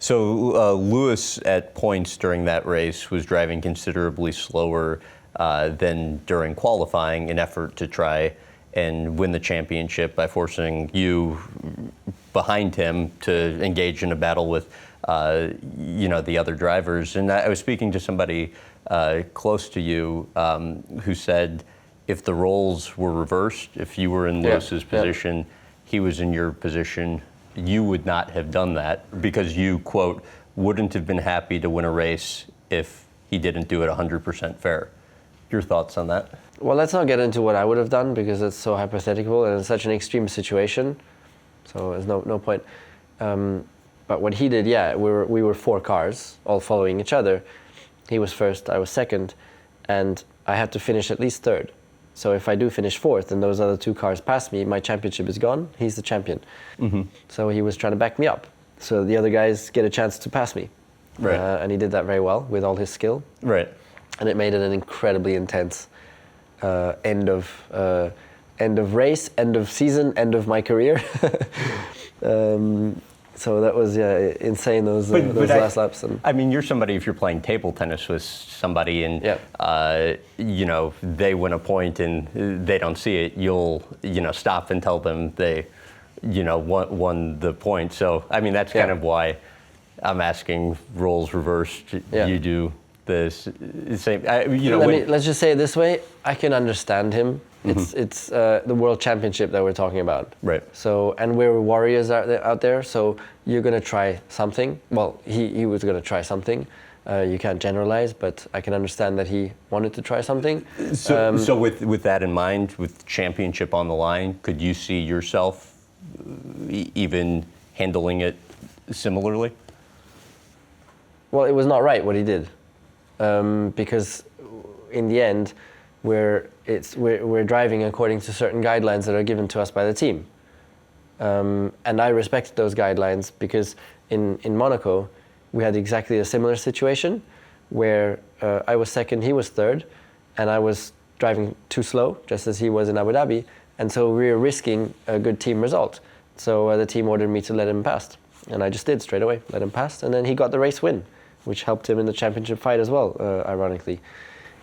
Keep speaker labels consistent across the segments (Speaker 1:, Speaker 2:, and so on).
Speaker 1: So Lewis, at points during that race, was driving considerably slower than during qualifying, in effort to try and win the championship by forcing you behind him to engage in a battle with, the other drivers. And I was speaking to somebody close to you who said, if the roles were reversed, if you were in Lewis's position, he was in your position, you would not have done that because you, quote, wouldn't have been happy to win a race if he didn't do it 100% fair. Your thoughts on that?
Speaker 2: Well, let's not get into what I would have done because it's so hypothetical and it's such an extreme situation. So there's no point. But what he did, we were 4 cars all following each other. He was first, I was second, and I had to finish at least third. So if I do finish fourth and those other 2 cars pass me, my championship is gone. He's the champion. Mm-hmm. So he was trying to back me up. So the other guys get a chance to pass me.
Speaker 1: Right.
Speaker 2: And he did that very well with all his skill.
Speaker 1: Right.
Speaker 2: And it made it an incredibly intense end of race, end of season, end of my career. So that was insane. Those last laps. And
Speaker 1: I mean, you're somebody. If you're playing table tennis with somebody, and they win a point and they don't see it, you'll stop and tell them they won the point. So I mean, that's kind of why I'm asking roles reversed.
Speaker 2: Yeah.
Speaker 1: You do the same.
Speaker 2: Let's just say it this way: I can understand him. It's the World Championship that we're talking about.
Speaker 1: Right.
Speaker 2: So, and we're warriors out there, so you're going to try something. Well, he was going to try something. You can't generalize, but I can understand that he wanted to try something.
Speaker 1: So with that in mind, with championship on the line, could you see yourself even handling it similarly?
Speaker 2: Well, it was not right what he did, because in the end, we're driving according to certain guidelines that are given to us by the team. And I respected those guidelines because in Monaco, we had exactly a similar situation where I was second, he was third, and I was driving too slow, just as he was in Abu Dhabi. And so we were risking a good team result. So the team ordered me to let him pass. And I just did straight away, let him pass. And then he got the race win, which helped him in the championship fight as well, ironically.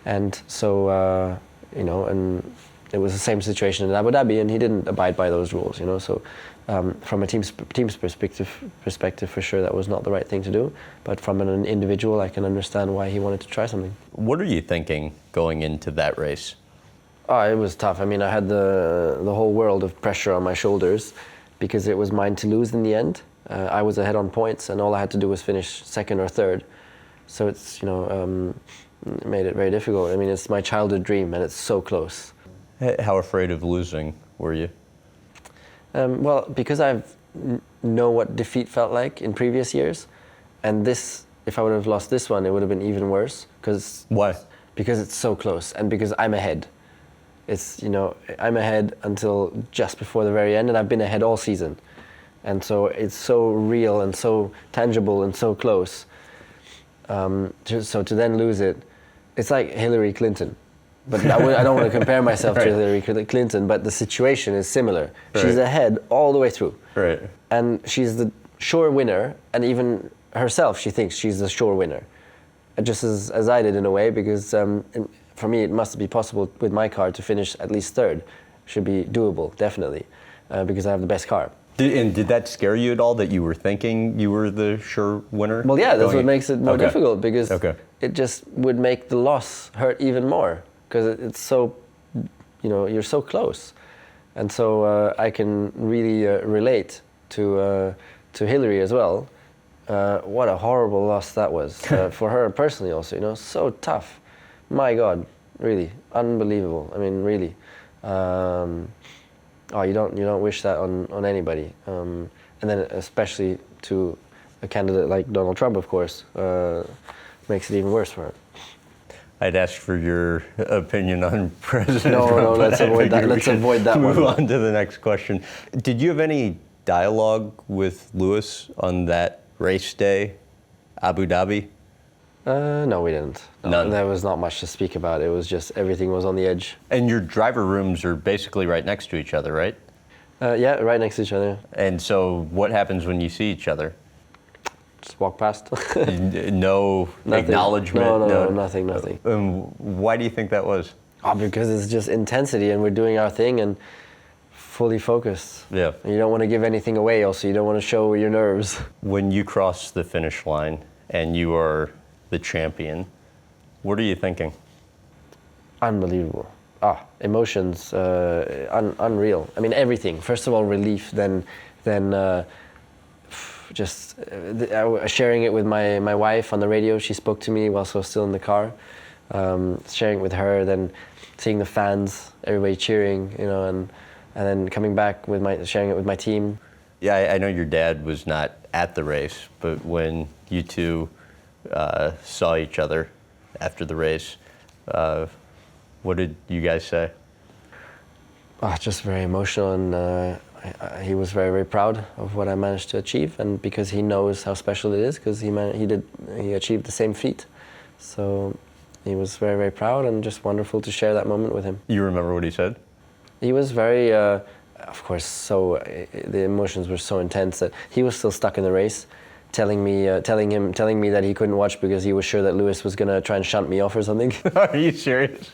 Speaker 2: And so, and it was the same situation in Abu Dhabi, and he didn't abide by those rules, So, from a team's perspective, for sure, that was not the right thing to do. But from an individual, I can understand why he wanted to try something.
Speaker 1: What are you thinking going into that race?
Speaker 2: Oh, it was tough. I mean, I had the whole world of pressure on my shoulders because it was mine to lose in the end. I was ahead on points, and all I had to do was finish second or third. So it's, it made it very difficult. I mean, it's my childhood dream, and it's so close.
Speaker 1: How afraid of losing were you?
Speaker 2: Well, because I know what defeat felt like in previous years, and this, if I would have lost this one, it would have been even worse.
Speaker 1: Why?
Speaker 2: Because it's so close, and because I'm ahead. It's, I'm ahead until just before the very end, and I've been ahead all season. And so it's so real and so tangible and so close. So to then lose it, it's like Hillary Clinton. But I don't want to compare myself to Hillary Clinton, but the situation is similar. Right. She's ahead all the way through.
Speaker 1: Right.
Speaker 2: And she's the sure winner, and even herself, she thinks she's the sure winner. Just as I did in a way, because for me, it must be possible with my car to finish at least third. Should be doable, definitely, because I have the best car.
Speaker 1: Did that scare you at all, that you were thinking you were the sure winner?
Speaker 2: Well, yeah, that's what makes it more difficult, because it just would make the loss hurt even more, because it's so, you're so close. And so I can really relate to Hillary as well. What a horrible loss that was for her personally also, so tough. My God, really, unbelievable. I mean, really. You don't wish that on anybody, and then especially to a candidate like Donald Trump, of course, makes it even worse for her.
Speaker 1: I'd ask for your opinion on President Trump.
Speaker 2: No, let's avoid that. Let's avoid that one.
Speaker 1: Move on to the next question. Did you have any dialogue with Lewis on that race day, Abu Dhabi?
Speaker 2: No, we didn't. No,
Speaker 1: None.
Speaker 2: There was not much to speak about. It was just everything was on the edge.
Speaker 1: And your driver rooms are basically right next to each other, right?
Speaker 2: Yeah, right next to each other.
Speaker 1: And so what happens when you see each other?
Speaker 2: Just walk past.
Speaker 1: No
Speaker 2: Nothing.
Speaker 1: acknowledgement?
Speaker 2: No, nothing.
Speaker 1: Why do you think that was?
Speaker 2: Oh, because it's just intensity, and we're doing our thing and fully focused.
Speaker 1: Yeah.
Speaker 2: And you don't want to give anything away. Also, you don't want to show your nerves.
Speaker 1: When you cross the finish line and you are the champion, what are you thinking?
Speaker 2: Unbelievable. Emotions, unreal. I mean, everything. First of all, relief. Then just sharing it with my wife on the radio. She spoke to me whilst I was still in the car. Sharing it with her. Then seeing the fans, everybody cheering, and then coming back with sharing it with my team.
Speaker 1: Yeah, I know your dad was not at the race, but when you two saw each other after the race, what did you guys say?
Speaker 2: Just very emotional, and he was very, very proud of what I managed to achieve, and because he knows how special it is, because he achieved the same feat, so he was very, very proud, and just wonderful to share that moment with him.
Speaker 1: You remember what he said?
Speaker 2: He was very, of course, the emotions were so intense that he was still stuck in the race, telling me that he couldn't watch because he was sure that Lewis was gonna try and shunt me off or something.
Speaker 1: Are you serious?